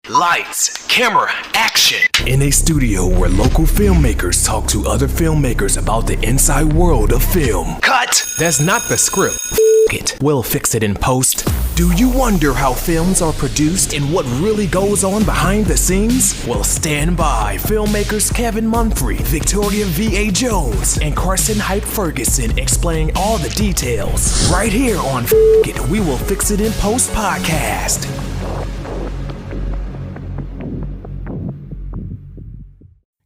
Lights, camera, action. In a studio where local filmmakers talk to other filmmakers about the inside world of film. Cut. That's not the script. It. We'll fix it in post. Do you wonder how films are produced and what really goes on behind the scenes? Well, stand by. Filmmakers Kevin Mumphrey, Victoria V.A. Jones, and Carson Hype Ferguson explain all the details. Right here on It, We Will Fix It in Post podcast.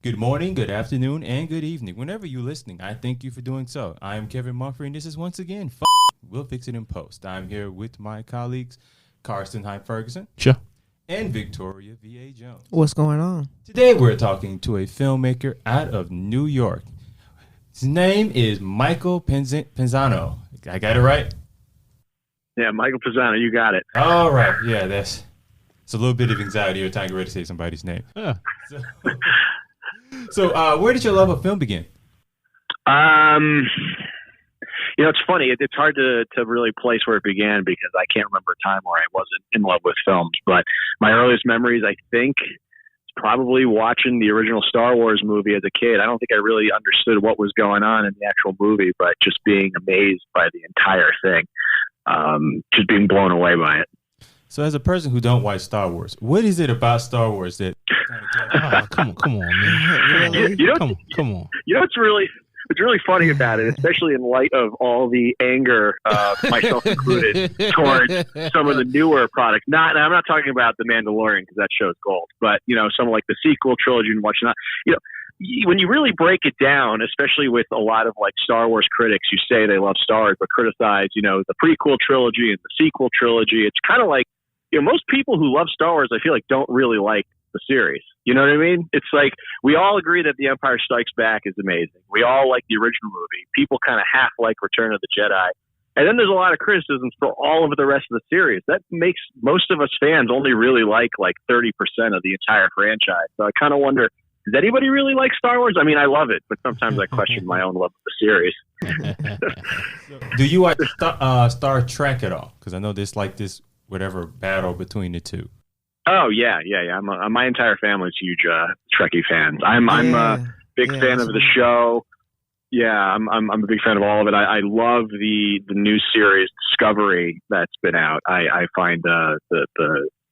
Good morning, good afternoon, and good evening. Whenever you're listening, I thank you for doing so. I am Kevin Mumphrey, and this is once again We'll Fix It in Post. I'm here with my colleagues, Carson Hype Ferguson. Sure. And Victoria V.A. Jones. What's going on? Today we're talking to a filmmaker out of New York. His name is Micheal Pizzano. I got it right? Yeah, Micheal Pizzano, you got it. All right. Yeah, it's a little bit of anxiety every time you're ready to say somebody's name. So, where did your love of film begin? It's funny. It's hard to really place where it began because I can't remember a time where I wasn't in love with films. But my earliest memories, I think, is probably watching the original Star Wars movie as a kid. I don't think I really understood what was going on in the actual movie, but just being amazed by the entire thing, just being blown away by it. So as a person who don't watch Star Wars, what is it about Star Wars that... come on, man. Come on. You know what's really funny about it, especially in light of all the anger, myself included, towards some of the newer products. I'm not talking about The Mandalorian because that show's gold, but some like the sequel trilogy and whatnot. When you really break it down, especially with a lot of like Star Wars critics who say they love Star Wars but criticize, the prequel trilogy and the sequel trilogy, it's kind of like, most people who love Star Wars, I feel like, don't really like the series. You know what I mean? It's like we all agree that The Empire Strikes Back is amazing. We all like the original movie. People kind of half like Return of the Jedi. And then there's a lot of criticisms for all of the rest of the series. That makes most of us fans only really like 30% of the entire franchise. So I kind of wonder, does anybody really like Star Wars? I mean, I love it, but sometimes I question my own love of the series. Do you watch Star Trek at all? Because I know there's like this whatever battle between the two. Oh yeah. My entire family's huge Trekkie fans. I'm a big fan of the show. Yeah, I'm a big fan of all of it. I love the new series Discovery that's been out. I find the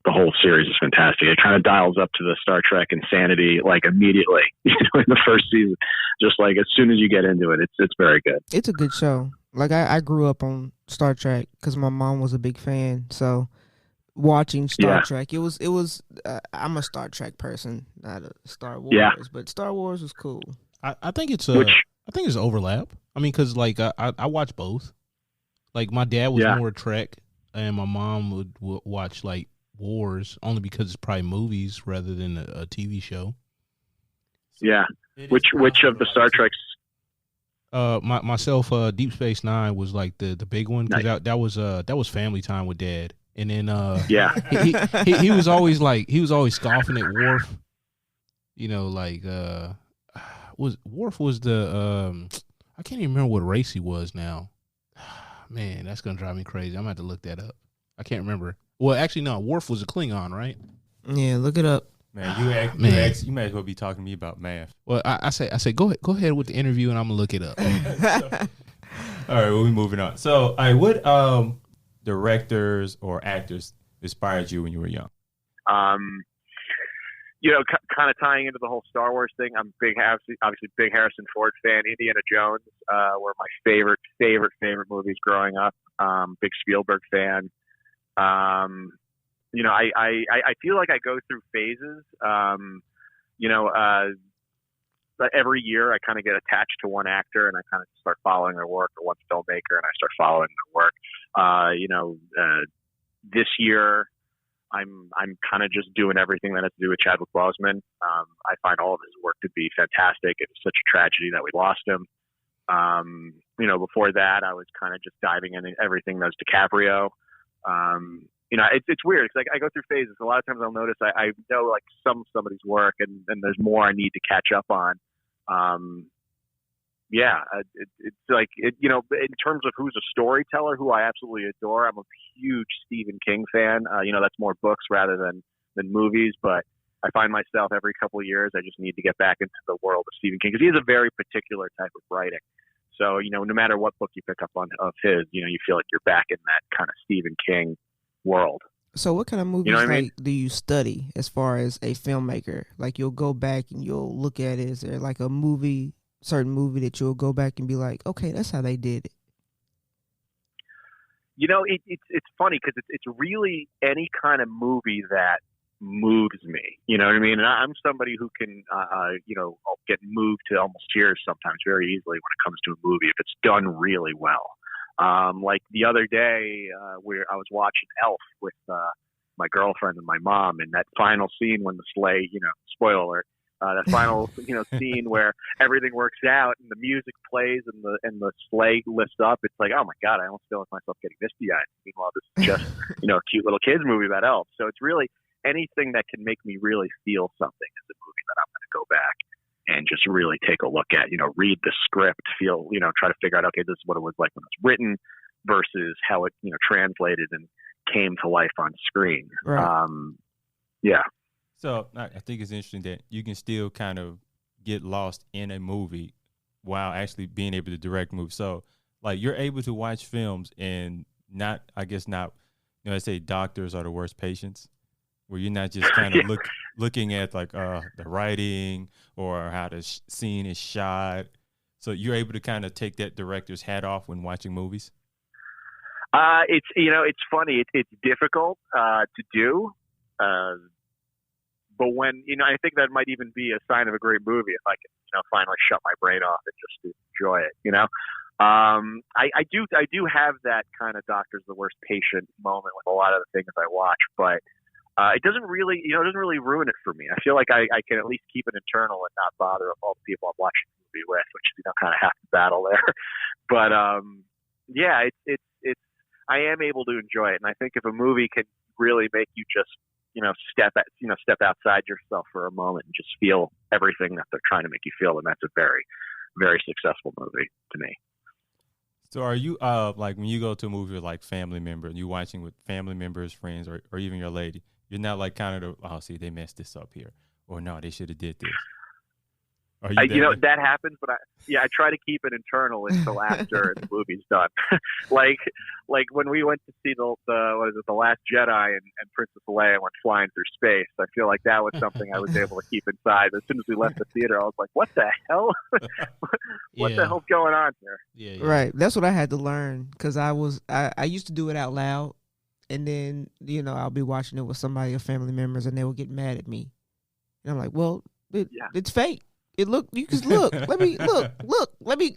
whole series is fantastic. It kind of dials up to the Star Trek insanity like immediately in the first season. Just like as soon as you get into it, it's very good. It's a good show. Like I grew up on Star Trek because my mom was a big fan. So watching Star Trek, it was. I'm a Star Trek person, not a Star Wars. But Star Wars was cool. I think it's I think it's overlap. I mean, because like I watch both. Like my dad was more Trek, and my mom would watch like Wars only because it's probably movies rather than a TV show. Yeah. Which of the Star Treks? Myself, Deep Space Nine was like the big one because that was family time with Dad, and then he was always scoffing at Worf, Worf was the I can't even remember what race he was now. Man, that's gonna drive me crazy. I'm gonna have to look that up. I can't remember. Well, actually, no, Worf was a Klingon, right? Yeah, look it up. Man, you might as well be talking to me about math. Well, I say go ahead with the interview, and I'm gonna look it up. All right, well, we're moving on. So, what directors or actors inspired you when you were young? Kind of tying into the whole Star Wars thing. I'm obviously big Harrison Ford fan. Indiana Jones were my favorite movies growing up. Big Spielberg fan. I feel like I go through phases. Every year I kind of get attached to one actor and I kind of start following their work, or one filmmaker and I start following their work. This year I'm kind of just doing everything that has to do with Chadwick Boseman. I find all of his work to be fantastic. It's such a tragedy that we lost him. Before that I was kind of just diving into everything that's DiCaprio. It's weird. It's like I go through phases. A lot of times I'll notice I know like some of somebody's work and there's more I need to catch up on. It's like, in terms of who's a storyteller, who I absolutely adore, I'm a huge Stephen King fan. That's more books rather than than movies, but I find myself every couple of years, I just need to get back into the world of Stephen King because he has a very particular type of writing. So, no matter what book you pick up on of his, you feel like you're back in that kind of Stephen King world. So what kind of movies do you study as far as a filmmaker? Like you'll go back and you'll look at it. Is there like a certain movie that you'll go back and be like, okay, that's how they did it? It's funny because it's really any kind of movie that moves me. You know what I mean? And I'm somebody who can, I'll get moved to almost tears sometimes very easily when it comes to a movie if it's done really well. Like the other day, where I was watching Elf with my girlfriend and my mom, and that final scene when the sleigh, spoiler alert, that final scene where everything works out and the music plays and the sleigh lifts up. It's like, oh my God, I almost feel like myself getting misty-eyed. Meanwhile, this is just a cute little kids movie about elves. So it's really anything that can make me really feel something is a movie that I'm going to go back and just really take a look at, read the script, feel, try to figure out, okay, this is what it was like when it's written versus how it, translated and came to life on screen. Right. Yeah. So I think it's interesting that you can still kind of get lost in a movie while actually being able to direct movies. So like you're able to watch films and not, let's say doctors are the worst patients, where you're not just kind of looking at like the writing or how the scene is shot. So you're able to kind of take that director's hat off when watching movies. It's funny. It's difficult to do. But when, I think that might even be a sign of a great movie if I can, finally shut my brain off and just enjoy it, I do have that kind of doctor's the worst patient moment with a lot of the things I watch, but it doesn't really, ruin it for me. I feel like I can at least keep it internal and not bother all the people I'm watching the movie with, which is, kind of half the battle there. But, yeah, it's, I am able to enjoy it. And I think if a movie can really make you just, step outside yourself for a moment and just feel everything that they're trying to make you feel, and that's a very, very successful movie to me. So are you like when you go to a movie with like family members, you watching with family members, friends, or even your lady, you're not like kind of see, they messed this up here, or no, they should have did this. That happens, but I try to keep it internal until after the movie's done. like when we went to see the Last Jedi and Princess Leia went flying through space. I feel like that was something I was able to keep inside. As soon as we left the theater, I was like, "What the hell? What the hell's going on here?" Yeah. Right. That's what I had to learn because I used to do it out loud, and then I'll be watching it with somebody or family members, and they will get mad at me, and I'm like, "Well, it's fake. You just look. Let me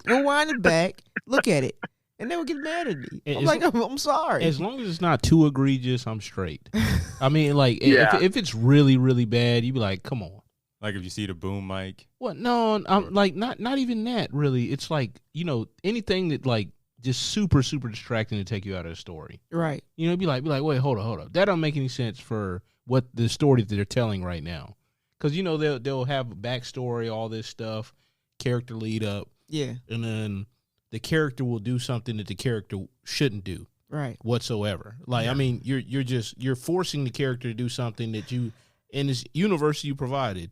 rewind it back. Look at it, and they would get mad at me. I'm sorry. As long as it's not too egregious, I'm straight. I mean, like if it's really, really bad, you'd be like, come on. Like if you see the boom mic. What? No, I'm like not even that. Really, it's like anything that like just super, super distracting to take you out of the story. Right. Be like, wait, hold up. That don't make any sense for what the story that they're telling right now. Because, they'll have a backstory, all this stuff, character lead up. Yeah. And then the character will do something that the character shouldn't do. Right. Whatsoever. Like, I mean, you're forcing the character to do something that in this universe you provided,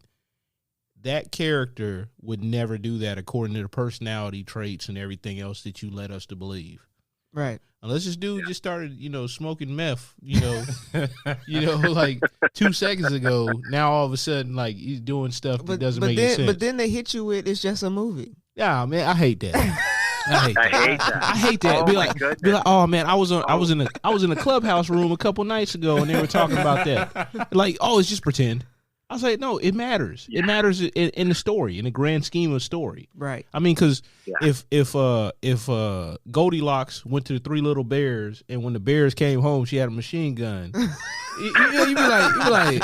that character would never do that according to the personality traits and everything else that you led us to believe. Right. Unless this dude just started, smoking meth, like 2 seconds ago. Now all of a sudden, like he's doing stuff that doesn't make any sense. But then they hit you with it's just a movie. Yeah, man, I hate that. I hate that. Oh, be like, oh man, I was in a clubhouse room a couple nights ago, and they were talking about that. Like, oh, it's just pretend. I was like, no, it matters. Yeah. It matters in the story, in the grand scheme of story. Right. I mean, because if Goldilocks went to the 3 little bears, and when the bears came home, she had a machine gun. you'd be like,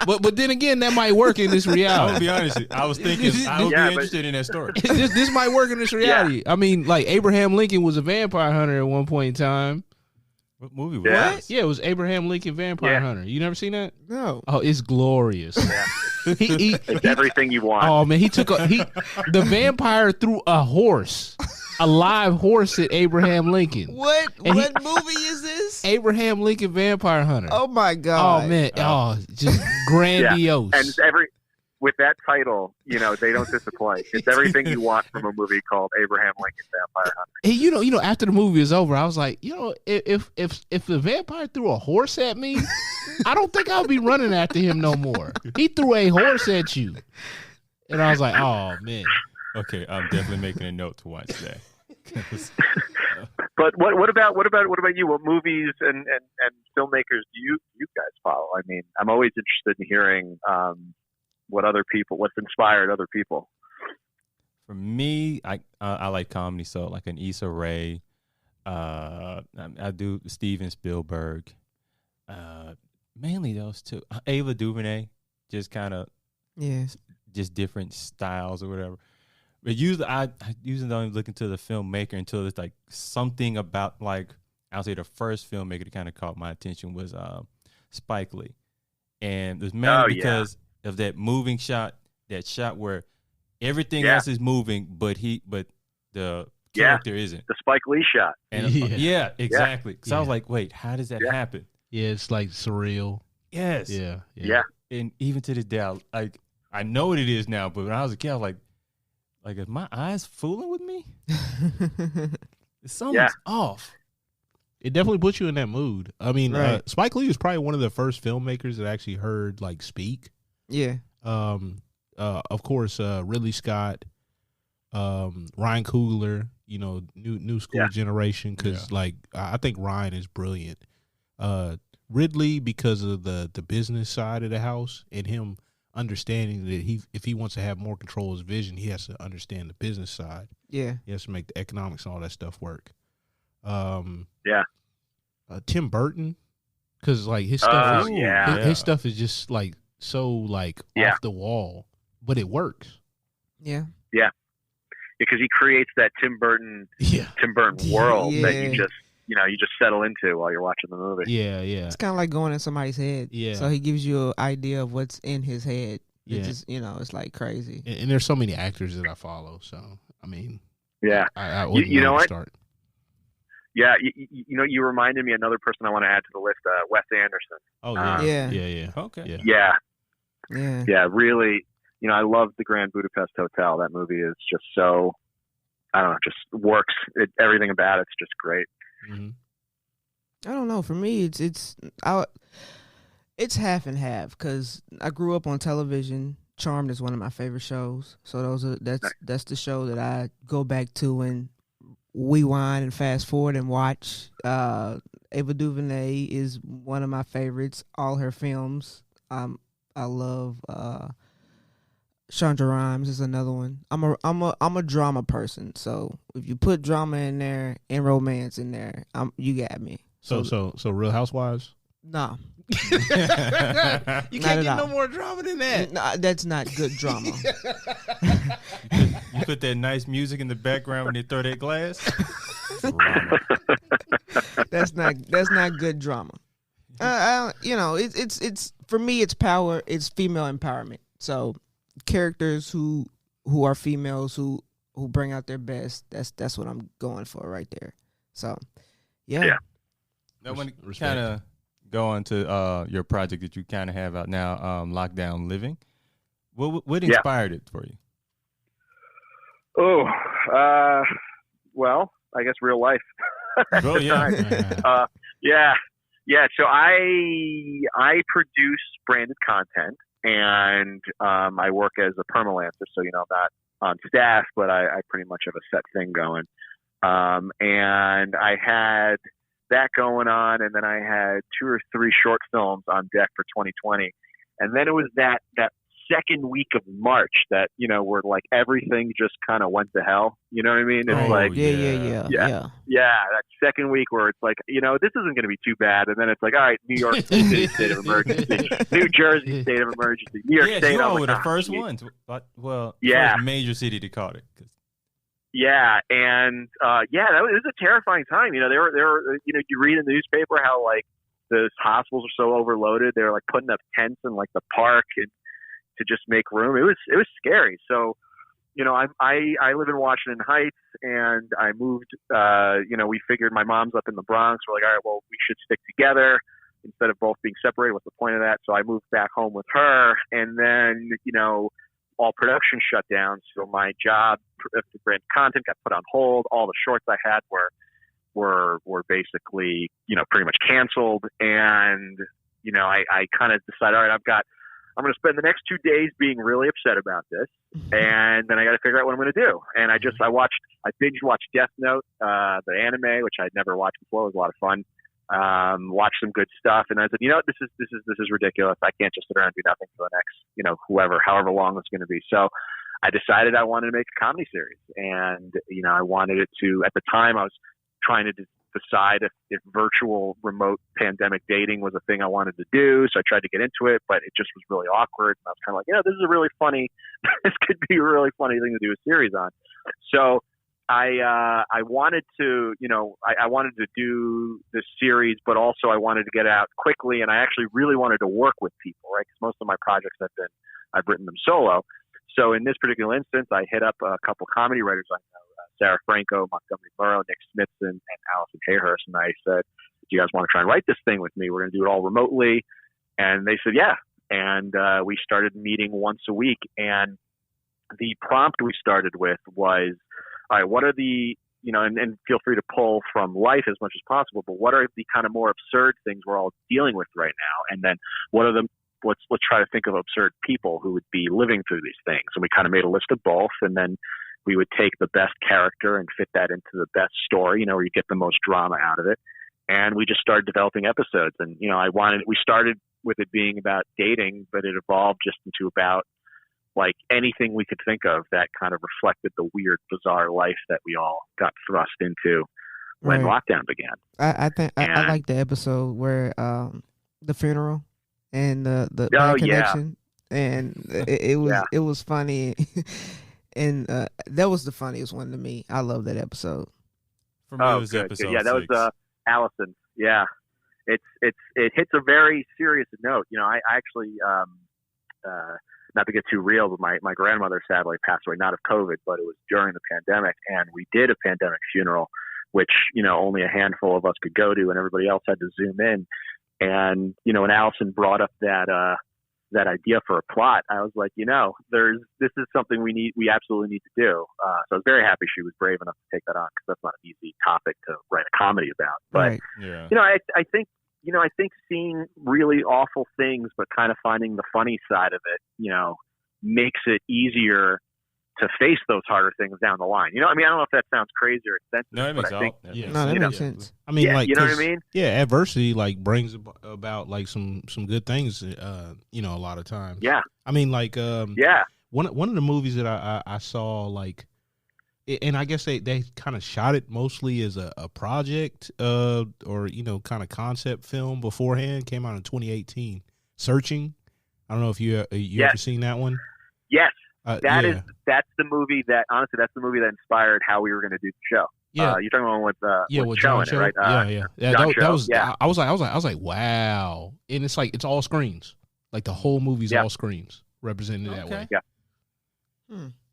but then again, that might work in this reality. I'm gonna be honest. I was thinking I would be interested in that story. this might work in this reality. Yeah. I mean, like Abraham Lincoln was a vampire hunter at one point in time. What movie was Yeah. this? Yeah, it was Abraham Lincoln Vampire Yeah. Hunter. You never seen that? No. Oh, it's glorious. It's everything you want. Oh man, the vampire threw a horse, a live horse at Abraham Lincoln. What And what movie is this? Abraham Lincoln Vampire Hunter. Oh my god. Oh man, just grandiose. And with that title, they don't disappoint. It's everything you want from a movie called Abraham Lincoln Vampire Hunter. And you know, after the movie is over, I was like, if the vampire threw a horse at me, I don't think I'll be running after him no more. He threw a horse at you, and I was like, oh man. Okay, I'm definitely making a note to watch that. But what about you? What movies and filmmakers do you guys follow? I mean, I'm always interested in hearing what's inspired other people. For me, I like comedy, so like an Issa Rae. I do Steven Spielberg. Mainly those two. Ava DuVernay, just kind of just different styles or whatever. But usually I usually don't even look into the filmmaker until it's like something about, like, I'll say the first filmmaker that kind of caught my attention was Spike Lee. And it was mainly because of that moving shot, that shot where everything else is moving, but the character isn't. The Spike Lee shot. And exactly. So I was like, wait, how does that happen? Yeah, it's like surreal. Yes. Yeah. And even to this day, I know what it is now, but when I was a kid, I was like, is my eyes fooling with me? Something's off. It definitely puts you in that mood. I mean, Right. Spike Lee was probably one of the first filmmakers that actually heard like speak. Yeah. Of course, Ridley Scott, Ryan Coogler, new school generation. Because I think Ryan is brilliant. Ridley, because of the business side of the house and him understanding that if he wants to have more control of his vision, he has to understand the business side. Yeah. He has to make the economics and all that stuff work. Tim Burton, because like his stuff, his stuff is just like so like off the wall, but it works. Yeah. Because he creates that Tim Burton world that you just settle into while you're watching the movie. Yeah. It's kind of like going in somebody's head. Yeah. So he gives you an idea of what's in his head. Yeah. It's just, it's like crazy. And there's so many actors that I follow. So I mean, I wouldn't you know know where what? to start. Yeah, you reminded me another person I want to add to the list, Wes Anderson. Oh yeah. Okay. Yeah, really. I love the Grand Budapest Hotel. That movie is just so, I don't know, just works. Everything about it's just great. Mm-hmm. I don't know. For me, it's half and half because I grew up on television. Charmed is one of my favorite shows. So that's the show that I go back to and rewind and fast forward and watch. Ava DuVernay is one of my favorites. All her films. I love Shonda Rhimes is another one. I'm a drama person. So if you put drama in there and romance in there, you got me. So Real Housewives? No. You can't get no more drama than that. No, that's not good drama. You put that nice music in the background when they throw that glass. That's not good drama. It's for me. It's power. It's female empowerment. So characters who are females who bring out their best. That's what I'm going for right there. So yeah. Now, when kind of go on to your project that you kind of have out now, Lockdown Living, what inspired it for you? Oh, well, I guess real life. Oh yeah. Yeah. So I produce branded content, and I work as a permalancer. So I'm not on staff, but I pretty much have a set thing going. And I had that going on, and then I had 2 or 3 short films on deck for 2020. And then it was that second week of March that, where like everything just kind of went to hell. You know what I mean? It's that second week where it's like, this isn't going to be too bad. And then it's like, all right, New York City state of emergency, New Jersey state of emergency, New York State. You all were the first ones. Well, first major city to call it. Yeah, and that was a terrifying time. You know, they were you read in the newspaper how like the hospitals are so overloaded. They were like putting up tents in like the park and to just make room. It was scary. So, you know, I live in Washington Heights, and I moved. We figured my mom's up in the Bronx. We're like, all right, well, we should stick together instead of both being separated. What's the point of that? So I moved back home with her, and then all production shut down. So my job for brand content got put on hold. All the shorts I had were basically pretty much canceled, and I kind of decided, all right, I'm going to spend the next 2 days being really upset about this, and then I got to figure out what I'm going to do. And I binge watched Death Note, the anime, which I'd never watched before. It was a lot of fun. Watched some good stuff, and I said, this is ridiculous. I can't just sit around and do nothing for the next, however long it's going to be. So I decided I wanted to make a comedy series, and I wanted it to. At the time, I was trying to decide if virtual remote pandemic dating was a thing I wanted to do. So I tried to get into it, but it just was really awkward. And I was kind of like, this is a really funny, this could be a really funny thing to do a series on. So I wanted to, I wanted to do this series, but also I wanted to get out quickly. And I actually really wanted to work with people, right? Because most of my projects I've written them solo. So in this particular instance, I hit up a couple comedy writers I know, Sarah Franco, Montgomery Burrow, Nick Smithson, and Allison Hayhurst. And I said, do you guys want to try and write this thing with me? We're going to do it all remotely. And they said, yeah. And we started meeting once a week. And the prompt we started with was, all right, what are the, and feel free to pull from life as much as possible, but what are the kind of more absurd things we're all dealing with right now? And then let's try to think of absurd people who would be living through these things. And we kind of made a list of both. And then we would take the best character and fit that into the best story, where you get the most drama out of it. And we just started developing episodes. And, we started with it being about dating, but it evolved just into about like anything we could think of that kind of reflected the weird, bizarre life that we all got thrust into when lockdown began. I like the episode where the funeral and the connection, and it was funny. And that was the funniest one to me. I love that episode. For me, it was episode 6. Yeah, that was Allison. Yeah, it hits a very serious note. I actually, not to get too real, but my grandmother sadly passed away, not of COVID, but it was during the pandemic, and we did a pandemic funeral, which only a handful of us could go to, and everybody else had to Zoom in. And when Allison brought up that idea for a plot, I was like, this is something we absolutely need to do. So I was very happy she was brave enough to take that on, because that's not an easy topic to write a comedy about. But I think seeing really awful things, but kind of finding the funny side of it, makes it easier to face those harder things down the line. I don't know if that sounds crazy or expensive. No, it makes that makes sense. I mean, like, you know what I mean? Yeah, adversity like brings about like some good things. A lot of times. Yeah. I mean, like, one of the movies that I saw, like, and I guess they kind of shot it mostly as a project, or kind of concept film beforehand. Came out in 2018. Searching. I don't know if you ever seen that one. Yes. That's the movie that inspired how we were going to do the show. Yeah, you're talking about with Cho in it, right? That was. I was like, wow, and it's like it's all screens, like the whole movie's all screens represented that way.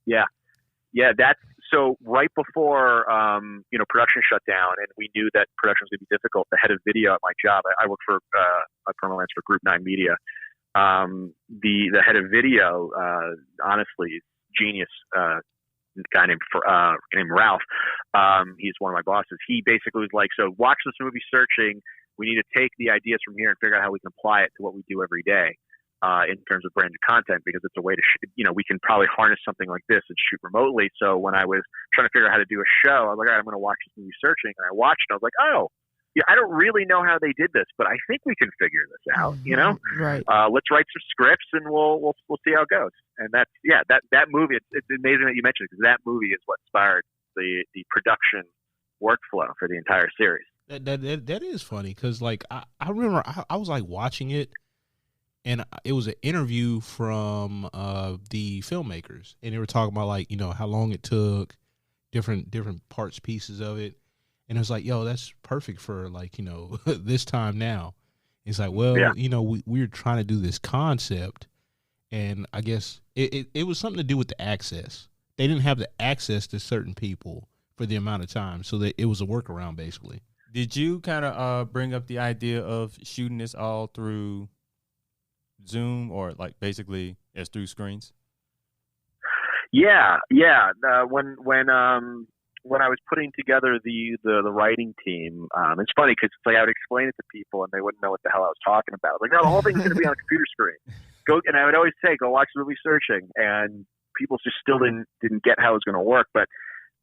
Yeah. That's so right before production shut down, and we knew that production was going to be difficult. The head of video at my job, I work for a permanent for Group 9 Media. The head of video, honestly, is genius. Guy named Ralph. He's one of my bosses. He basically was like, so watch this movie Searching. We need to take the ideas from here and figure out how we can apply it to what we do every day, in terms of branded content, because it's a way to, we can probably harness something like this and shoot remotely. So when I was trying to figure out how to do a show, I was like, all right, I'm going to watch this movie Searching. And I watched it. I was like, oh, yeah, I don't really know how they did this, but I think we can figure this out. Right? Let's write some scripts and we'll see how it goes. And that movie. It's amazing that you mentioned it, because that movie is what inspired the production workflow for the entire series. That is funny, because like I remember I was like watching it, and it was an interview from the filmmakers, and they were talking about like how long it took, different parts, pieces of it. And it was like, yo, that's perfect for like, this time now. It's like, well, we're trying to do this concept, and I guess it was something to do with the access. They didn't have the access to certain people for the amount of time, so that it was a workaround basically. Did you kind of bring up the idea of shooting this all through Zoom, or like basically as through screens? Yeah. When I was putting together the writing team, it's funny because it's like I would explain it to people and they wouldn't know what the hell I was talking about. Like, no, the whole thing's going to be on a computer screen. And I would always say, go watch Movie Searching, and people just still didn't get how it was going to work. But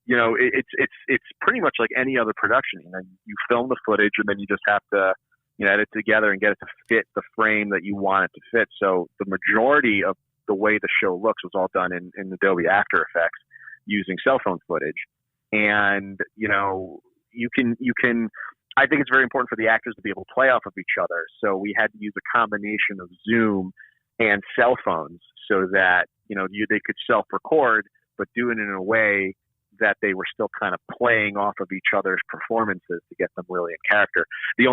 it's pretty much like any other production. You film the footage and then you just have to edit together and get it to fit the frame that you want it to fit. So the majority of the way the show looks was all done in Adobe After Effects using cell phone footage. And, you can, I think it's very important for the actors to be able to play off of each other. So we had to use a combination of Zoom and cell phones so that, they could self-record, but do it in a way that they were still kind of playing off of each other's performances to get them really in character. The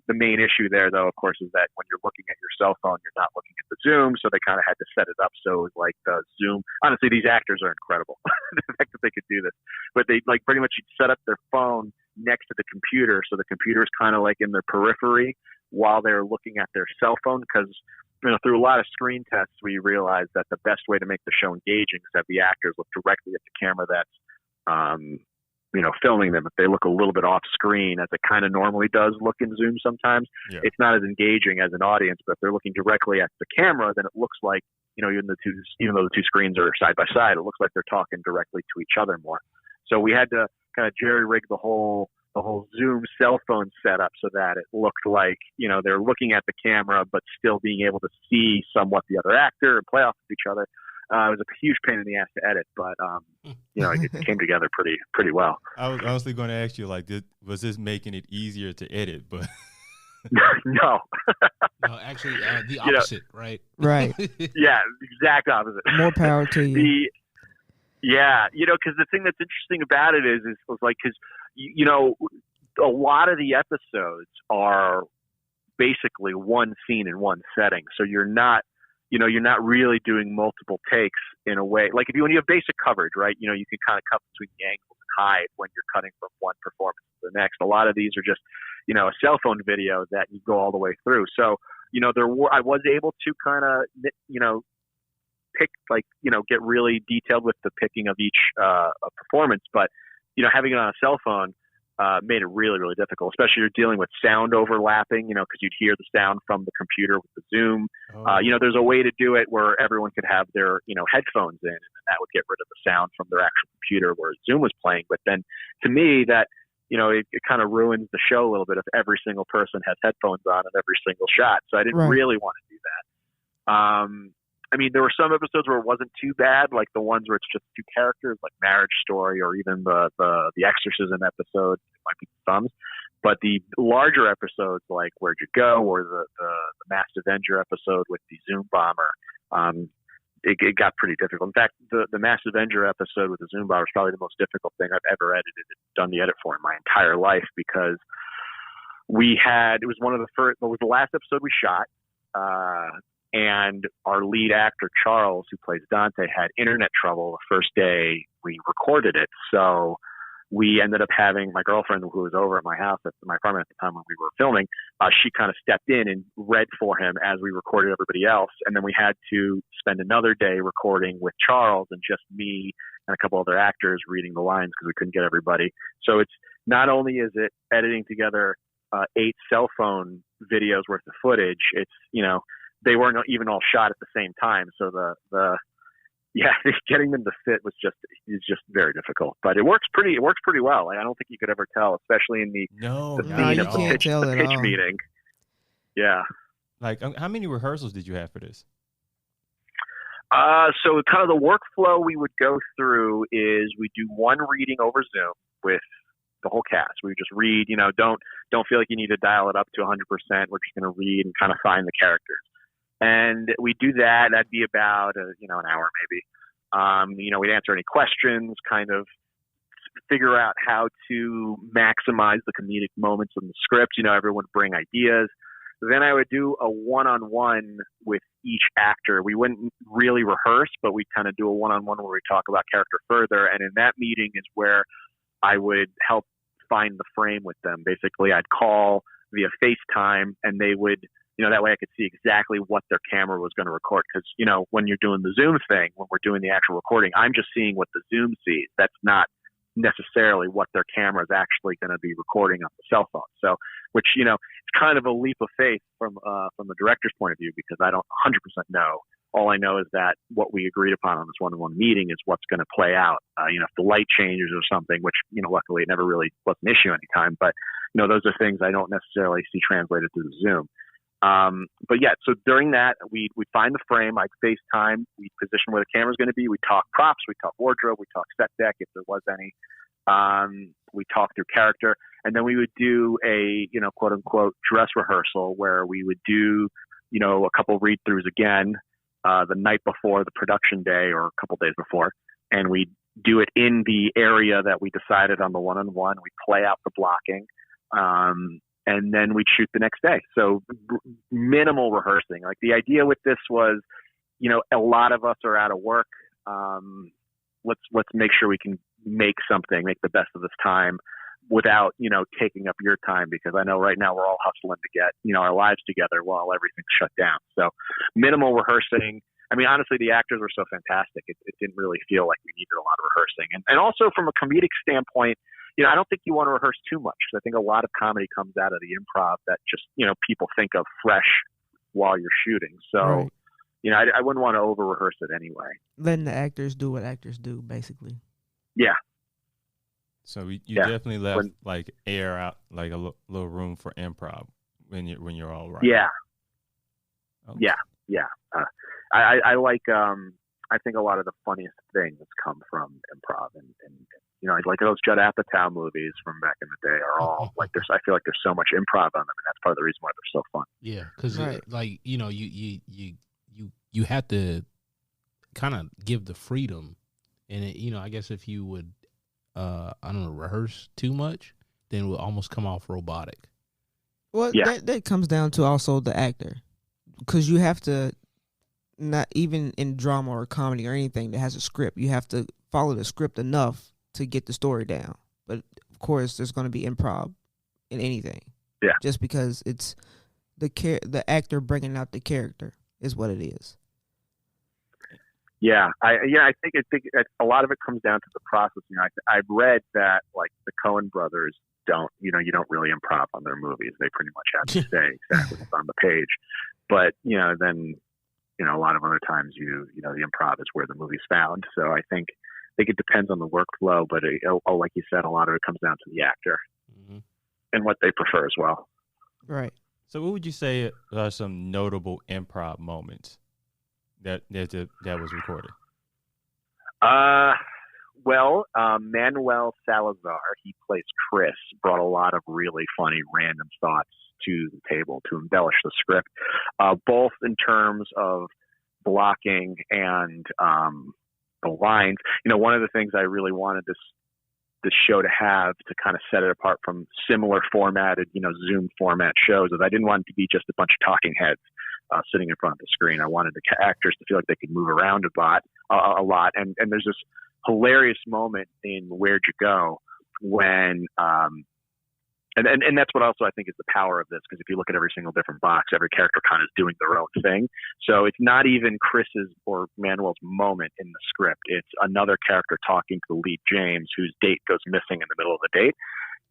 main issue there, though, of course, is that when you're looking at your cell phone, you're not looking at the Zoom. So they kind of had to set it up so like the Zoom. Honestly, these actors are incredible. The fact that they could do this, but they like pretty much set up their phone next to the computer, so the computer is kind of like in their periphery while they're looking at their cell phone. Because through a lot of screen tests, we realized that the best way to make the show engaging is that the actors look directly at the camera that's filming them. If they look a little bit off screen, as it kind of normally does look in Zoom sometimes, it's not as engaging as an audience. But if they're looking directly at the camera, then it looks like, even though the two screens are side by side, it looks like they're talking directly to each other more. So we had to kind of jerry rig the whole Zoom cell phone setup so that it looked like, they're looking at the camera, but still being able to see somewhat the other actor and play off of each other. It was a huge pain in the ass to edit, but it came together pretty well. I was honestly going to ask you, like, was this making it easier to edit? But no, actually, the opposite, right? Right. Yeah, exact opposite. More power to you. Because the thing that's interesting about it is like, because a lot of the episodes are basically one scene in one setting, so you're not really doing multiple takes in a way. Like when you have basic coverage, right? You can kind of cut between the angles and hide when you're cutting from one performance to the next. A lot of these are just, a cell phone video that you go all the way through. So, I was able to kind of, pick, like, get really detailed with the picking of each performance. But, having it on a cell phone made it really, really difficult, especially you're dealing with sound overlapping, because you'd hear the sound from the computer with the Zoom. There's a way to do it where everyone could have their, headphones in, and that would get rid of the sound from their actual computer where Zoom was playing. But then to me that, it kind of ruins the show a little bit if every single person has headphones on in every single shot. So I didn't really want to do that. There were some episodes where it wasn't too bad, like the ones where it's just two characters, like Marriage Story, or even the Exorcism episode. It might be Thumbs. But the larger episodes, like Where'd You Go, or the Masked Avenger episode with the Zoom bomber, it got pretty difficult. In fact, the Masked Avenger episode with the Zoom bomber is probably the most difficult thing I've ever edited and done the edit for in my entire life, because it was the last episode we shot. And our lead actor, Charles, who plays Dante, had internet trouble the first day we recorded it. So we ended up having my girlfriend, who was over at my house, at my apartment at the time when we were filming, she kind of stepped in and read for him as we recorded everybody else. And then we had to spend another day recording with Charles and just me and a couple other actors reading the lines because we couldn't get everybody. So it's not only is it editing together 8 cell phone videos worth of footage, it's, they weren't even all shot at the same time. So getting them to fit is just very difficult, but it works pretty well. Like, I don't think you could ever tell, especially in the scene of the pitch meeting. Yeah. Like, how many rehearsals did you have for this? So kind of the workflow we would go through is we do one reading over Zoom with the whole cast. We just read, don't feel like you need to dial it up to 100%. We're just going to read and kind of find the characters. And we do that. That'd be about, an hour maybe. We'd answer any questions, kind of figure out how to maximize the comedic moments in the script. Everyone would bring ideas. Then I would do a one-on-one with each actor. We wouldn't really rehearse, but we'd kind of do a one-on-one where we talk about character further. And in that meeting is where I would help find the frame with them. Basically, I'd call via FaceTime, and they would, that way I could see exactly what their camera was going to record. Because, when you're doing the Zoom thing, when we're doing the actual recording, I'm just seeing what the Zoom sees. That's not necessarily what their camera is actually going to be recording on the cell phone. So, which, it's kind of a leap of faith from the director's point of view, because I don't 100% know. All I know is that what we agreed upon on this one-on-one meeting is what's going to play out. If the light changes or something, which, luckily it never really was an issue anytime, but, those are things I don't necessarily see translated through the Zoom. But yeah, so during that, we'd find the frame, I'd FaceTime, we'd position where the camera's going to be, we'd talk props, we'd talk wardrobe, we'd talk set deck if there was any. We talk through character, and then we would do a, quote unquote dress rehearsal where we would do, a couple read-throughs again, the night before the production day or a couple days before. And we'd do it in the area that we decided on the one-on-one. We'd play out the blocking. And then we'd shoot the next day. So minimal rehearsing. Like, the idea with this was, a lot of us are out of work. Let's make sure we can make the best of this time without, taking up your time, because I know right now we're all hustling to get, our lives together while everything's shut down. So minimal rehearsing. I mean, honestly, the actors were so fantastic. It didn't really feel like we needed a lot of rehearsing. And also from a comedic standpoint, I don't think you want to rehearse too much. I think a lot of comedy comes out of the improv that just, people think of fresh while you're shooting. So, right. I wouldn't want to over rehearse it anyway. Letting the actors do what actors do, basically. Yeah. So you definitely left air out, like a little room for improv when you're all right. Yeah. Okay. Yeah. I like, I think a lot of the funniest things come from improv, and like those Judd Apatow movies from back in the day are all like I feel like there's so much improv on them, and that's part of the reason why they're so fun. Yeah, because you have to kind of give the freedom, and I guess if you would rehearse too much, then it will almost come off robotic. Well, that comes down to also the actor, because you have to, not even in drama or comedy or anything that has a script, you have to follow the script enough to get the story down. But of course, there's going to be improv in anything. Yeah. Just because it's the actor bringing out the character is what it is. Yeah, I think a lot of it comes down to the process. I've read that like the Coen brothers don't, you don't really improv on their movies. They pretty much have to say exactly what's on the page. But then a lot of other times the improv is where the movie's found. So I think it depends on the workflow, but like you said, a lot of it comes down to the actor and what they prefer as well. Right. So what would you say are some notable improv moments that was recorded? Manuel Salazar, he plays Chris, brought a lot of really funny random thoughts to the table to embellish the script, both in terms of blocking and the lines. One of the things I really wanted this show to have to kind of set it apart from similar formatted, Zoom format shows is I didn't want it to be just a bunch of talking heads sitting in front of the screen. I wanted the actors to feel like they could move around a lot. And there's this hilarious moment in Where'd You Go when, and that's what also I think is the power of this, because if you look at every single different box, every character kind of is doing their own thing. So it's not even Chris's or Manuel's moment in the script. It's another character talking to the lead, James, whose date goes missing in the middle of the date.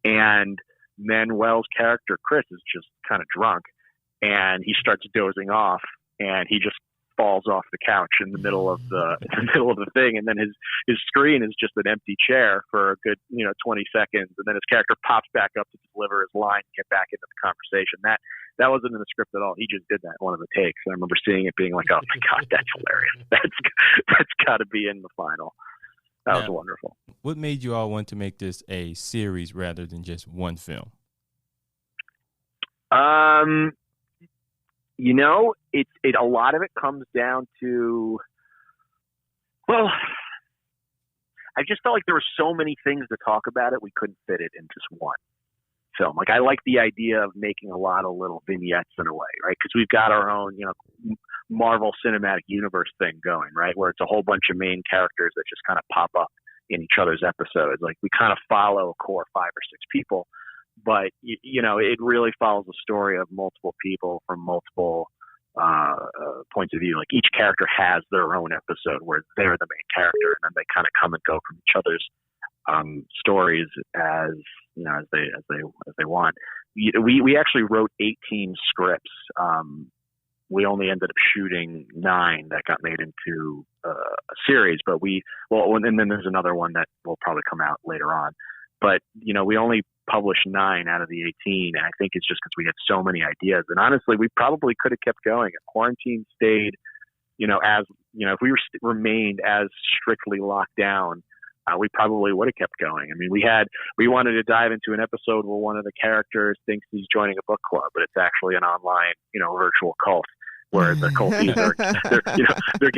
And Manuel's character, Chris, is just kind of drunk, and he starts dozing off, and he just falls off the couch in the middle of the thing, and then his screen is just an empty chair for a good 20 seconds, and then his character pops back up to deliver his line and get back into the conversation. That wasn't in the script at all. He just did that in one of the takes. And I remember seeing it being like, oh my god, that's hilarious. That's got to be in the final. That was wonderful. What made you all want to make this a series rather than just one film? A lot of it comes down to, well, I just felt like there were so many things to talk about it. We couldn't fit it in just one film. Like I like the idea of making a lot of little vignettes in a way, right? Because we've got our own, Marvel Cinematic Universe thing going, right? Where it's a whole bunch of main characters that just kind of pop up in each other's episodes. Like we kind of follow a core 5 or 6 people, but it really follows the story of multiple people from multiple points of view. Like each character has their own episode where they're the main character, and then they kind of come and go from each other's stories as they want. We actually wrote 18 scripts. We only ended up shooting 9 that got made into a series, but and then there's another one that will probably come out later on. But we only published 9 out of the 18, and I think it's just because we had so many ideas. And honestly, we probably could have kept going. If quarantine stayed, if we remained as strictly locked down, we probably would have kept going. I mean, we wanted to dive into an episode where one of the characters thinks he's joining a book club, but it's actually an online, virtual cult where the culties they're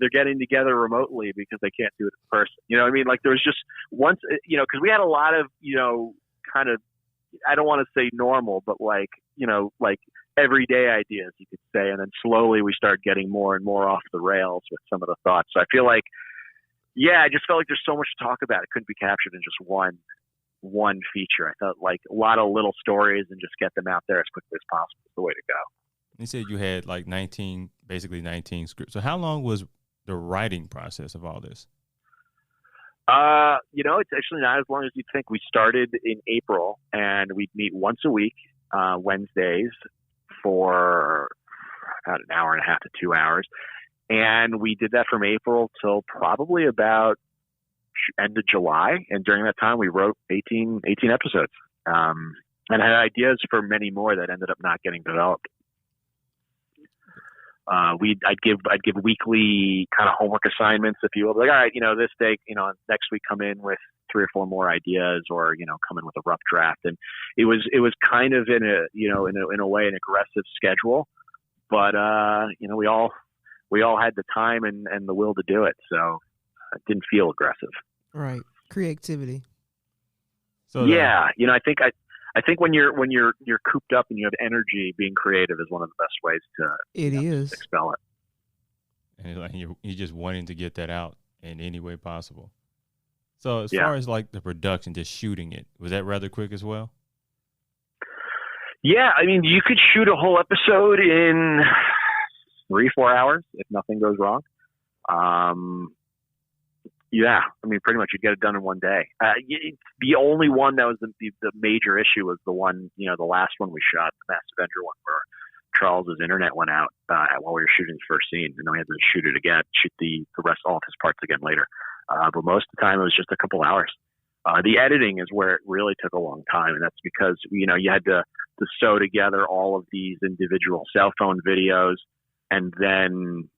getting together remotely because they can't do it in person. You know what I mean? Like there was just once, because we had a lot of, kind of, I don't want to say normal, but like everyday ideas, you could say. And then slowly we started getting more and more off the rails with some of the thoughts. So I feel like, I just felt like there's so much to talk about. It couldn't be captured in just one feature. I felt like a lot of little stories and just get them out there as quickly as possible is the way to go. You said you had like 19 scripts. So how long was the writing process of all this? It's actually not as long as you'd think. We started in April, and we'd meet once a week, Wednesdays, for about an hour and a half to 2 hours. And we did that from April till probably about end of July. And during that time, we wrote 18 episodes, and had ideas for many more that ended up not getting developed. I'd give weekly kind of homework assignments, if you will. Like, all right, this day, next week come in with 3 or 4 more ideas, or come in with a rough draft. And it was kind of in a way an aggressive schedule, but we all had the time and the will to do it, so it didn't feel aggressive. Right, creativity. So I think when you're cooped up and you have energy, being creative is one of the best ways to expel it. And like you're just wanting to get that out in any way possible. So as far as like the production, just shooting it, was that rather quick as well? Yeah, I mean, you could shoot a whole episode in 3-4 hours if nothing goes wrong. Yeah, I mean, pretty much you'd get it done in one day. The only one that was the major issue was the one, the last one we shot, the Mass Avenger one, where Charles's internet went out while we were shooting the first scene, and then we had to shoot it again, shoot the rest, all of his parts again later. But most of the time, it was just a couple hours. The editing is where it really took a long time, and that's because you had to sew together all of these individual cell phone videos, and then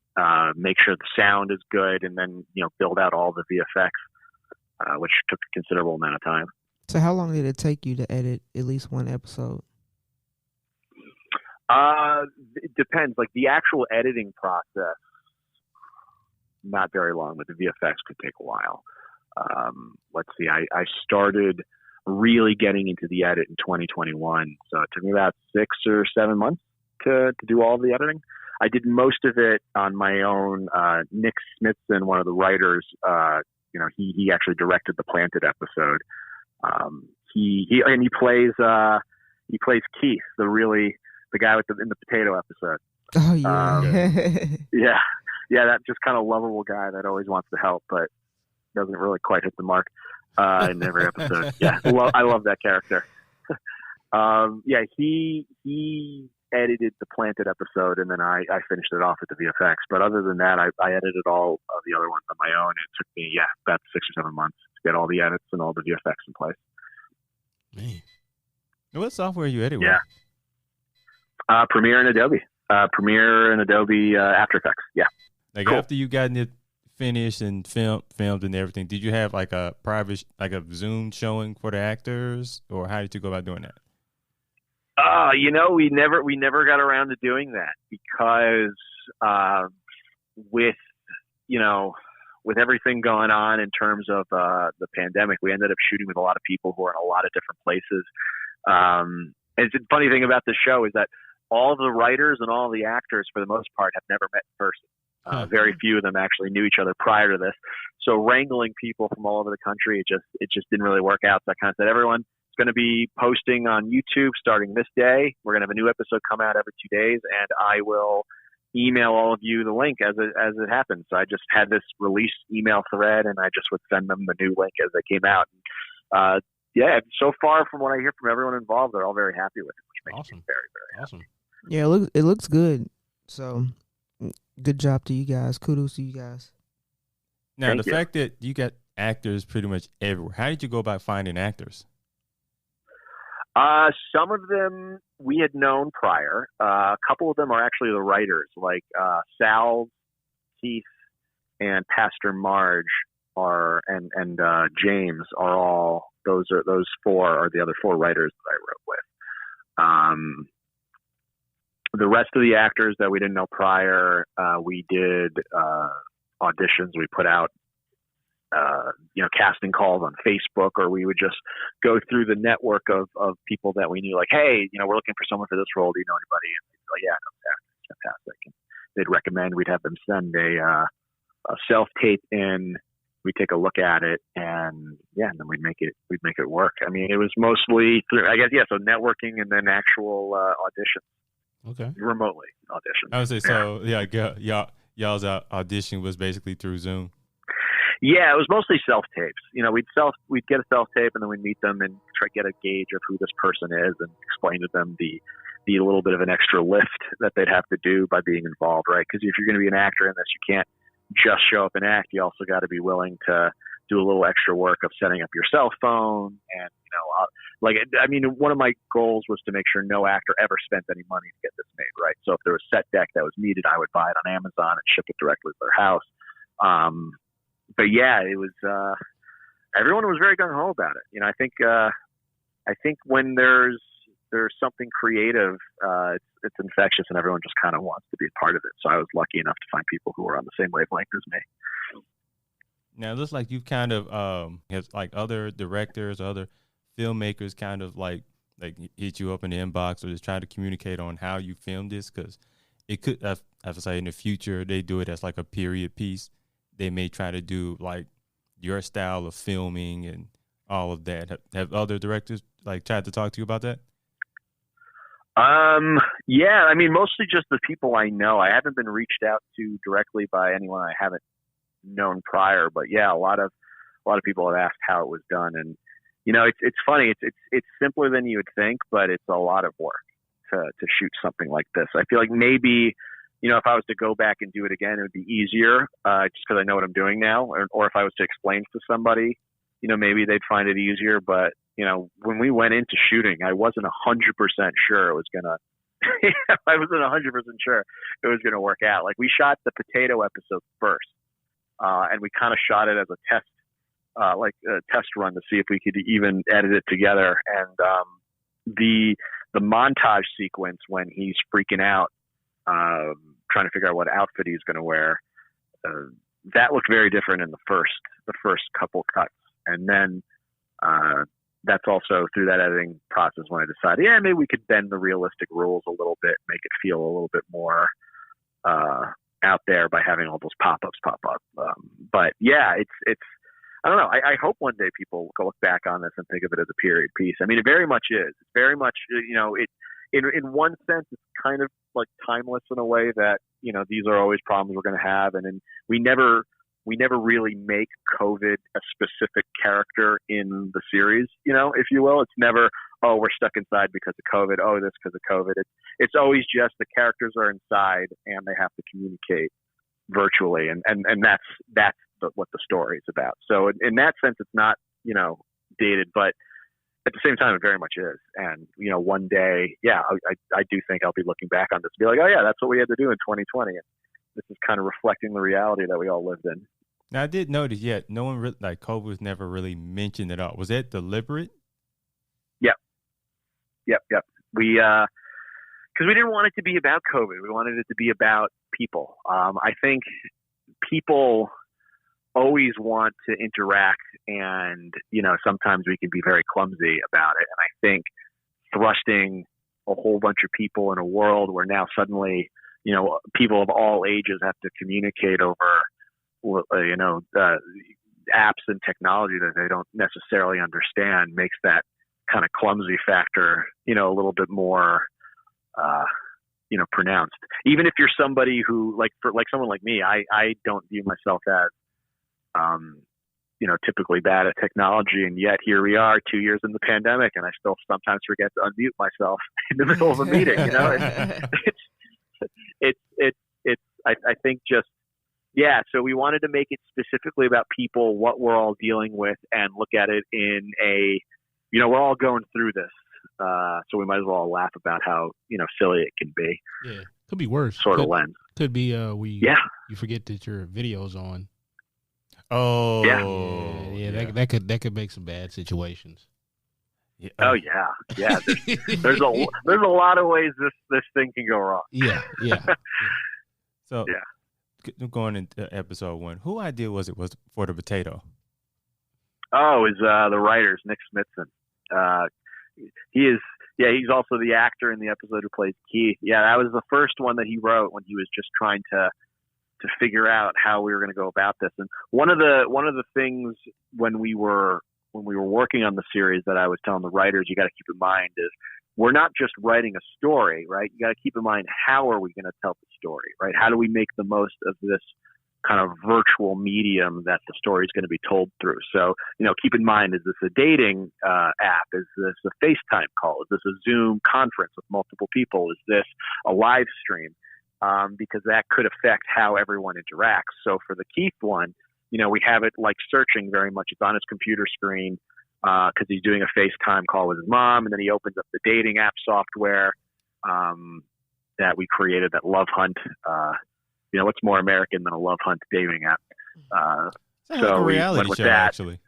make sure the sound is good, and then build out all the VFX, which took a considerable amount of time. So how long did it take you to edit at least one episode? It depends. Like the actual editing process, not very long, but the VFX could take a while. Let's see, I started really getting into the edit in 2021, so it took me about 6 or 7 months to do all the editing. I did most of it on my own. Nick Smithson, one of the writers, he actually directed the Planted episode. He plays Keith, the guy in the potato episode. Oh yeah, yeah, that just kind of lovable guy that always wants to help, but doesn't really quite hit the mark in every episode. Yeah, I love that character. He edited the Planted episode, and then I finished it off with the VFX. But other than that, I edited all of the other ones on my own. It took me about 6 or 7 months to get all the edits and all the VFX in place. Man, what software you edit with? Premiere and Adobe. After Effects. Yeah. Like cool. After you got it finished and filmed and everything, did you have like a private, like a Zoom showing for the actors, or how did you go about doing that? We never got around to doing that because with with everything going on in terms of the pandemic, we ended up shooting with a lot of people who are in a lot of different places. And the funny thing about this show is that all of the writers and all the actors, for the most part, have never met in person. Very few of them actually knew each other prior to this. So wrangling people from all over the country, it just didn't really work out. So I kind of said, everyone's going to be posting on YouTube starting this day. We're going to have a new episode come out every 2 days, and I will email all of you the link as it happens. So I just had this release email thread, and I just would send them the new link as they came out. Yeah, so far from what I hear from everyone involved, they're all very happy with it, which makes me very, very happy. Yeah, it looks good. So good job to you guys. Kudos to you guys. Now, the fact that you got actors pretty much everywhere, how did you go about finding actors? Some of them we had known prior. A couple of them are actually the writers, like Sal, Keith, and Pastor Marge and James are all those four are the other four writers that I wrote with. The rest of the actors that we didn't know prior, we did auditions. We put out casting calls on Facebook, or we would just go through the network of people that we knew, like, hey, we're looking for someone for this role. Do you know anybody? And we'd be like, yeah, that's fantastic. And they'd recommend, we'd have them send a self-tape in. We'd take a look at it, and then we'd make it work. I mean, it was mostly through, I guess, so networking and then actual auditions. Okay. Remotely auditions. I would say, so y'all's audition was basically through Zoom. Yeah, it was mostly self-tapes. We'd get a self-tape, and then we'd meet them and try to get a gauge of who this person is and explain to them the little bit of an extra lift that they'd have to do by being involved, right? Because if you're going to be an actor in this, you can't just show up and act. You also got to be willing to do a little extra work of setting up your cell phone. And, one of my goals was to make sure no actor ever spent any money to get this made, right? So if there was set deck that was needed, I would buy it on Amazon and ship it directly to their house. But yeah, it was, everyone was very gung ho about it. I think when there's something creative, it's infectious, and everyone just kind of wants to be a part of it. So I was lucky enough to find people who were on the same wavelength as me. Now it looks like you've kind of have like other directors, other filmmakers kind of like hit you up in the inbox or just try to communicate on how you filmed this, because it could, I have to say, in the future they do it as like a period piece. They may try to do like your style of filming and all of that. Have other directors tried to talk to you about that? Yeah, I mean, mostly just the people I know. I haven't been reached out to directly by anyone I haven't known prior, but yeah, a lot of people have asked how it was done. And, it's funny. It's simpler than you would think, but it's a lot of work to shoot something like this. I feel like maybe, if I was to go back and do it again, it would be easier, just because I know what I'm doing now. Or if I was to explain to somebody, maybe they'd find it easier. But, when we went into shooting, I wasn't 100% sure it was going to, I wasn't 100% sure it was going to work out. Like, we shot the potato episode first, and we kind of shot it as a test, a test run to see if we could even edit it together. And the montage sequence when he's freaking out, trying to figure out what outfit he's going to wear, that looked very different in the first couple cuts. And then that's also through that editing process when I decided, maybe we could bend the realistic rules a little bit, make it feel a little bit more out there by having all those pop-ups pop up. But yeah, it's I don't know. I hope one day people go look back on this and think of it as a period piece. I mean, it very much is. It's very much, in one sense, it's kind of like timeless in a way that, these are always problems we're going to have. And we never really make COVID a specific character in the series, if you will. It's never, oh, we're stuck inside because of COVID. Oh, this because of COVID. It's always just the characters are inside and they have to communicate virtually. And that's what the story is about. So in that sense, it's not, dated, but at the same time, it very much is. And, one day, I do think I'll be looking back on this and be like, oh yeah, that's what we had to do in 2020. And this is kind of reflecting the reality that we all lived in. Now, I did notice, no one COVID was never really mentioned at all. Was that deliberate? Yep. We, because we didn't want it to be about COVID. We wanted it to be about people. I think people always want to interact, and sometimes we can be very clumsy about it. And I think thrusting a whole bunch of people in a world where now suddenly people of all ages have to communicate over apps and technology that they don't necessarily understand makes that kind of clumsy factor a little bit more pronounced. Even if you're somebody who like someone like me, I don't view myself as typically bad at technology, and yet here we are 2 years in the pandemic, and I still sometimes forget to unmute myself in the middle of a meeting. I think just, yeah. So we wanted to make it specifically about people, what we're all dealing with, and look at it in a, we're all going through this. So we might as well laugh about how, silly it can be. Yeah. Could be worse. Sort of lens. Could be, you forget that your video's on. Oh, yeah. That could make some bad situations. Yeah. Oh yeah. There's a lot of ways this thing can go wrong. Yeah. So going into episode 1, who idea was for the potato? Oh, is the writers, Nick Smithson. He's also the actor in the episode who plays Keith. Yeah, that was the first one that he wrote when he was just trying to figure out how we were going to go about this. And one of the things when we were working on the series that I was telling the writers, you got to keep in mind is we're not just writing a story, right? You got to keep in mind, how are we going to tell the story, right? How do we make the most of this kind of virtual medium that the story is going to be told through? So, keep in mind, is this a dating app? Is this a FaceTime call? Is this a Zoom conference with multiple people? Is this a live stream? Because that could affect how everyone interacts. So for the Keith one, we have it like searching very much. It's on his computer screen because he's doing a FaceTime call with his mom, and then he opens up the dating app software that we created, that Love Hunt. What's more American than a Love Hunt dating app? Sounds like a reality show, actually.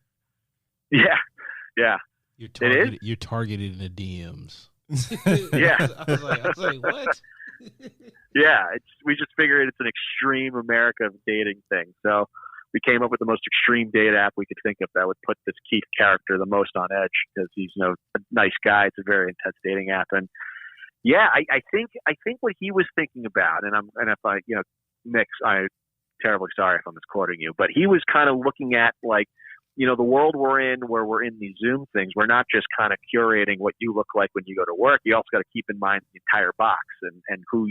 Yeah. You're targeted in the DMs. Yeah. I was like, what? Yeah, we just figured it's an extreme America of dating thing. So we came up with the most extreme date app we could think of that would put this Keith character the most on edge, because he's a nice guy. It's a very intense dating app. And yeah, I think what he was thinking about, and if I, Nick, I'm terribly sorry if I'm misquoting you, but he was kind of looking at the world we're in, where we're in these Zoom things. We're not just kind of curating what you look like when you go to work. You also got to keep in mind the entire box and who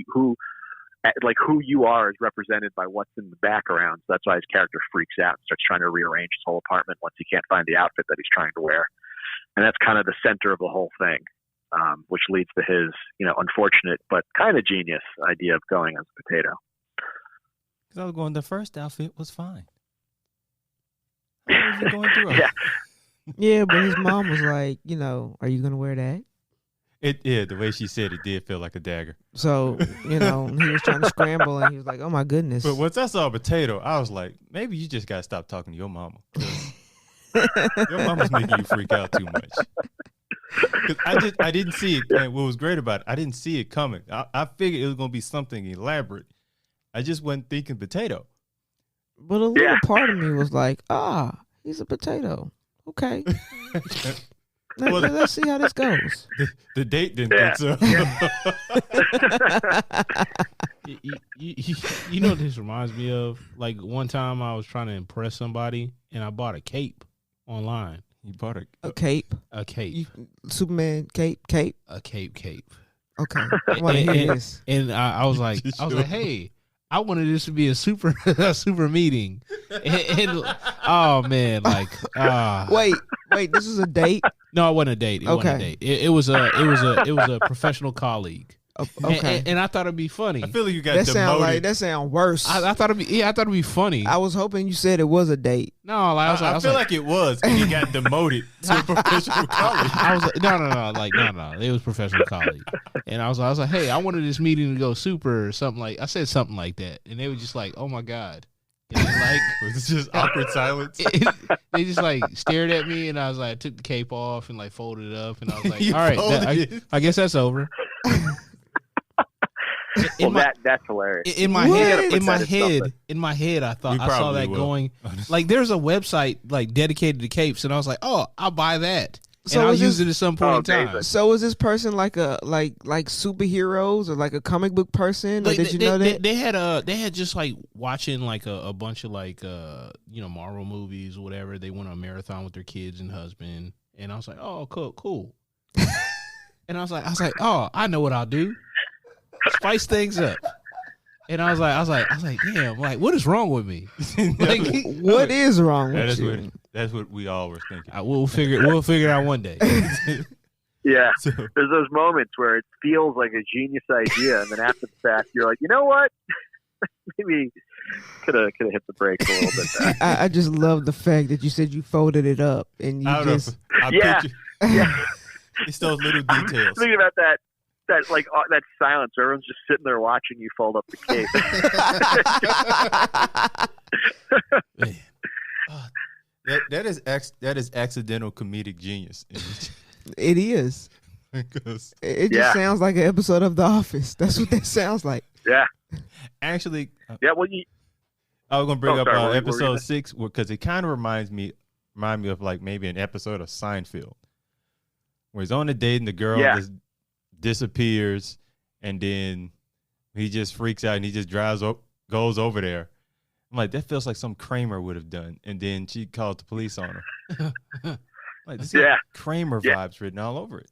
you are is represented by what's in the background. So that's why his character freaks out and starts trying to rearrange his whole apartment once he can't find the outfit that he's trying to wear. And that's kind of the center of the whole thing, which leads to his, unfortunate but kind of genius idea of going as a potato. Because I was going, the first outfit was fine. How was he going through it? Yeah, but his mom was like, are you going to wear that? The way she said it did feel like a dagger. So, he was trying to scramble, and he was like, oh, my goodness. But once I saw a potato, I was like, maybe you just got to stop talking to your mama. Your mama's making you freak out too much. Because I didn't see it. And what was great about it, I didn't see it coming. I figured it was going to be something elaborate. I just wasn't thinking potato. But a little part of me was like, he's a potato. Okay. Let's see how this goes. The date didn't think so. You know what this reminds me of? Like, one time I was trying to impress somebody, and I bought a cape online. You bought a cape? A cape. Superman cape? A cape. Okay. I want to hear this. And I was like, hey, I wanted this to be a super meeting. And oh man, wait, this is a date? No, it wasn't a date. It wasn't a date. It was a professional colleague. Okay. And I thought it'd be funny. I feel like you got demoted. That sound worse. I thought it'd be funny. I was hoping you said it was a date. No, I feel like it was, and you got demoted to a professional colleague. I was like, no, it was professional colleague. And I was like, hey, I wanted this meeting to go super or something like. I said something like that, and they were just like, oh my god. And was it just awkward silence? They just stared at me, and I was like, I took the cape off and folded it up, and I was like, all right, I guess that's over. that's hilarious. In my head, I thought You I saw probably that will. going. Like, there's a website like dedicated to capes, and I was like, oh, I'll buy that, So and I'll was use this- it at some point in time. amazing. So is this person like superheroes or like a comic book person? Or Like, did you know that? they had just like watching like a bunch of like Marvel movies or whatever. They went on a marathon with their kids and husband, and I was like, oh, cool. And I was like, oh, I know what I'll do. Spice things up. And I was like, damn, like, what is wrong with me? Like, What is wrong with you? That's what we all were thinking. we'll figure it out one day. Yeah, So, there's those moments where it feels like a genius idea, and then after the fact, you're like, you know what? Maybe could have hit the brakes a little bit there. I just love the fact that you said you folded it up and you I don't know. just. I Yeah. picture Yeah, it's those little details. thinking about that silence. Everyone's just sitting there watching you fold up the cape. Man. That is accidental comedic genius. It is. Because It just Yeah. sounds like an episode of The Office. That's what that sounds like. Yeah, actually, yeah. Well, I was gonna bring up sorry, what were you episode gonna- 6 because it kind of remind me of like maybe an episode of Seinfeld where he's on a date and the girl Yeah. just disappears, and then he just freaks out and he just goes over there. I'm like, that feels like some Kramer would have done, and then she called the police on him. Like, this Yeah. Kramer Yeah. vibes written all over it.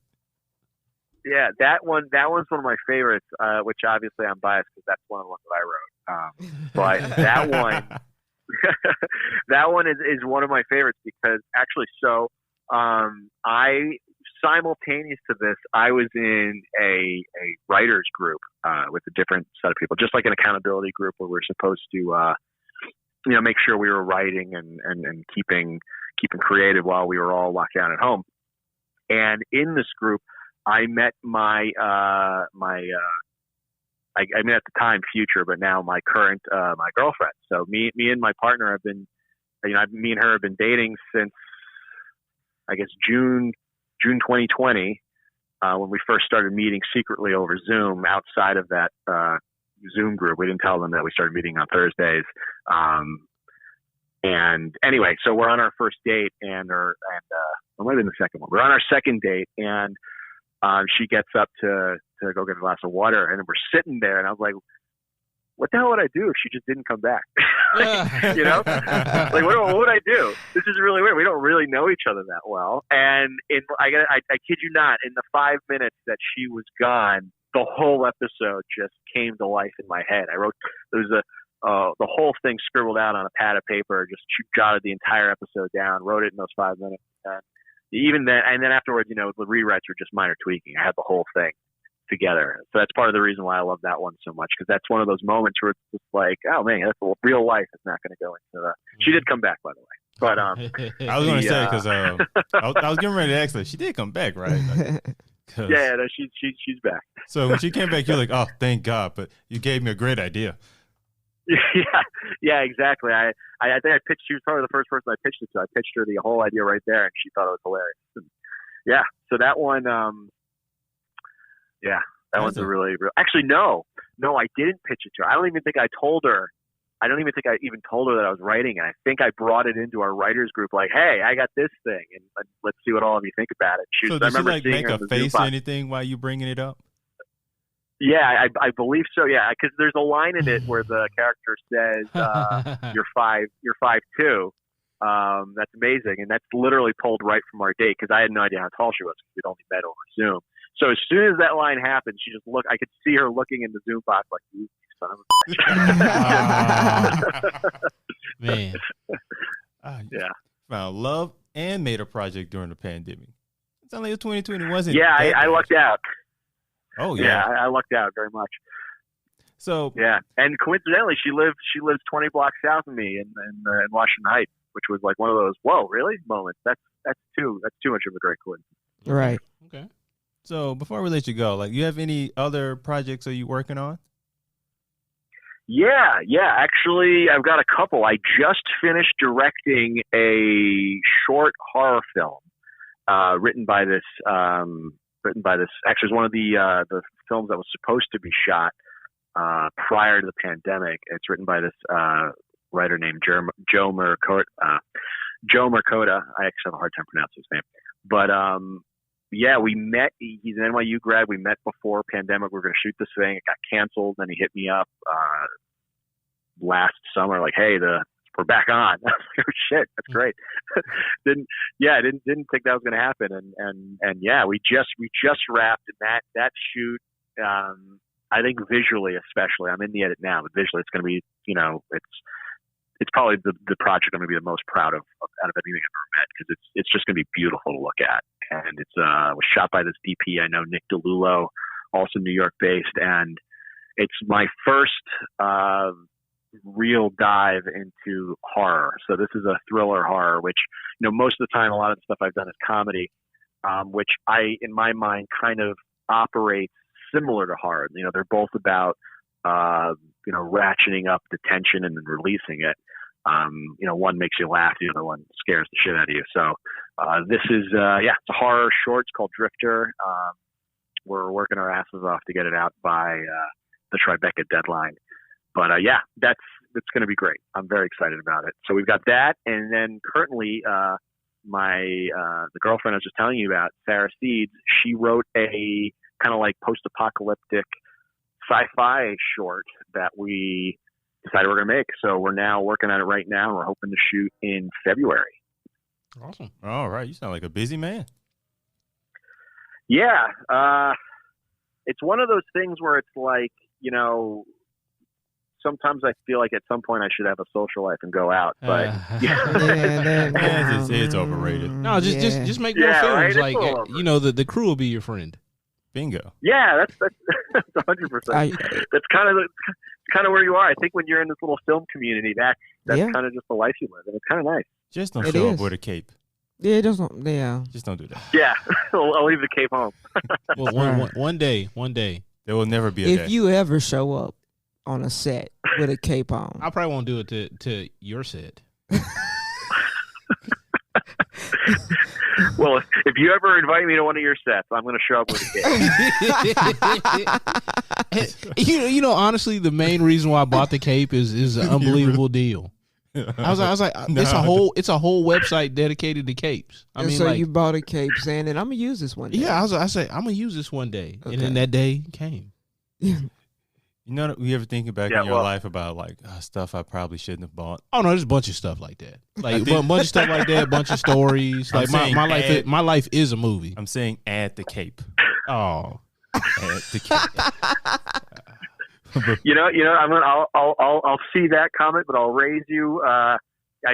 yeah. That one's one of my favorites. Which obviously I'm biased because that's one of the ones that I wrote. But that one. That one is one of my favorites because actually, I simultaneous to this, I was in a writers group with a different set of people, just like an accountability group where we're supposed to, make sure we were writing and keeping creative while we were all locked down at home. And in this group, I met I mean, at the time, future, but now my current, my girlfriend. So me and my partner have been, me and her have been dating since, I guess, June 2020, when we first started meeting secretly over Zoom outside of that, Zoom group. We didn't tell them that we started meeting on Thursdays. And anyway, so we're on our first date it might have been the second one. We're on our second date and, she gets up to go get a glass of water, and we're sitting there, and I was like, what the hell would I do if she just didn't come back? Like, what would I do? This is really weird. We don't really know each other that well. And I kid you not, in the 5 minutes that she was gone, the whole episode just came to life in my head. There was the whole thing scribbled out on a pad of paper, just jotted the entire episode down, wrote it in those 5 minutes. And even then, and then afterwards, the rewrites were just minor tweaking. I had the whole thing together. So that's part of the reason why I love that one so much, because that's one of those moments where it's just like, oh man, that's real life. It's not going to go into the. She did come back, by the way. But I was going to say because I was getting ready to ask her. She did come back, right? Like, yeah, no, she's back. So when she came back, you're like, oh, thank God. But you gave me a great idea. Yeah, exactly. I think I pitched. She was probably the first person I pitched it to. I pitched her the whole idea right there, and she thought it was hilarious. And yeah, so that one, that one's a really real. Actually, no, I didn't pitch it to her. I don't even think I told her. I don't even think I even told her that I was writing it. I think I brought it into our writers group, like, "Hey, I got this thing, and let's see what all of you think about it." So I did she remember like seeing make her a on the face Zoom or box. anything while you bringing it up? Yeah, I believe so. Yeah, because there's a line in it where the character says, "You're 5'2". That's amazing, and that's literally pulled right from our date because I had no idea how tall she was because we'd only met over Zoom. So as soon as that line happened, she just looked. I could see her looking in the Zoom box like, "You son of a." Man. You found love and made a project during the pandemic. It's only 2020 wasn't. Yeah, that I bad. lucked out. Oh Yeah, yeah. I lucked out very much. So Yeah, and coincidentally, she lives 20 blocks south of me in Washington Heights, which was like one of those whoa, really moments. That's too much of a great coincidence. Right. Okay. So before we let you go, like, you have any other projects are you working on? Yeah. Actually, I've got a couple. I just finished directing a short horror film written by this. Actually, it was one of the films that was supposed to be shot prior to the pandemic. It's written by this writer named Joe Mercoda. I actually have a hard time pronouncing his name. But yeah, we met. He's an NYU grad. We met before pandemic. We were going to shoot this thing. It got canceled. Then he hit me up last summer, like, "Hey, we're back on." I was like, "Oh shit, that's great." didn't think that was going to happen. And yeah, we just wrapped that shoot. I think visually, especially, I'm in the edit now, but visually, it's going to be, it's probably the project I'm going to be the most proud of out of anything I've ever met, because it's just going to be beautiful to look at. And it was shot by this DP I know, Nick DeLulo, also New York based, and it's my first real dive into horror. So this is a thriller horror, which, most of the time, a lot of the stuff I've done is comedy, which in my mind, kind of operates similar to horror. They're both about, ratcheting up the tension and then releasing it. One makes you laugh, the other one scares the shit out of you. So this is, it's a horror short. It's called Drifter. We're working our asses off to get it out by the Tribeca deadline. But that's going to be great. I'm very excited about it. So we've got that, and then currently the girlfriend I was just telling you about, Sarah Seeds, she wrote a kind of like post-apocalyptic sci-fi short that we decided we're going to make. So we're now working on it right now. We're hoping to shoot in February. Awesome. All right. You sound like a busy man. Yeah. It's one of those things where it's like, sometimes I feel like at some point I should have a social life and go out, but it's overrated. No, just make more films. Right? Like, the crew will be your friend. Bingo. Yeah, that's 100%. That's kind of where you are. I think when you're in this little film community, that's kind of just the life you live, and it's kind of nice. Just don't show up with a cape. Yeah, just don't do that. Yeah, I'll leave the cape home. Well, one day, there will never be a day. If you ever show up on a set with a cape on, I probably won't do it to your set. Well, if you ever invite me to one of your sets, I'm going to show up with a cape. Honestly, the main reason why I bought the cape is an unbelievable deal. I was like, it's a whole website dedicated to capes. You bought a cape saying that I'm gonna use this one day. Yeah, I said I'm gonna use this one day, okay. And then that day came. You ever think back in your life about like stuff I probably shouldn't have bought? Oh no, there's a bunch of stuff like that. Like a bunch of stuff like that, a bunch of stories. Like my life is a movie. I'm saying add the cape. Oh, add the cape. I'll see that comment, but I'll raise you. I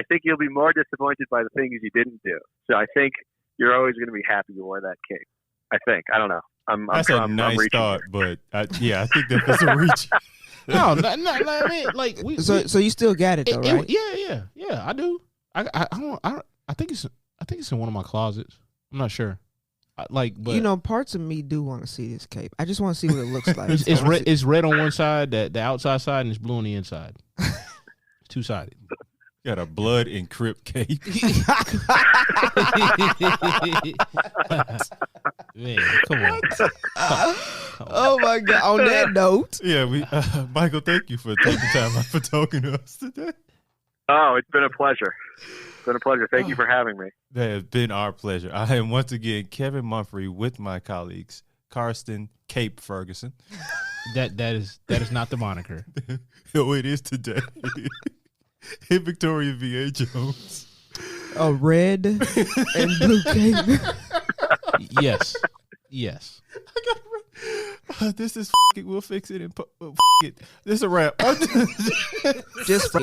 think you'll be more disappointed by the things you didn't do. So I think you're always going to be happy you wore that cape. I think. I don't know. That's a nice thought, but I think that was a reach. No, I mean, like so you still got it though, right? Yeah, I do. I think it's in one of my closets. I'm not sure. But parts of me do want to see this cape. I just want to see what it looks like. It's red. It's red on one side, the outside side, and it's blue on the inside. It's 2-sided. Got a blood and Crip cape. Man, come on. Oh my God! On that note, Michael, thank you for taking time out for talking to us today. Oh, it's been a pleasure. Thank you for having me. That has been our pleasure. I am once again Kevin Mumphrey with my colleagues Karsten Cape Ferguson. That is not the moniker. Oh, it is today. And Victoria V.A. Jones. A red and blue cape. Yes. This is we'll fix it and this is a wrap. Just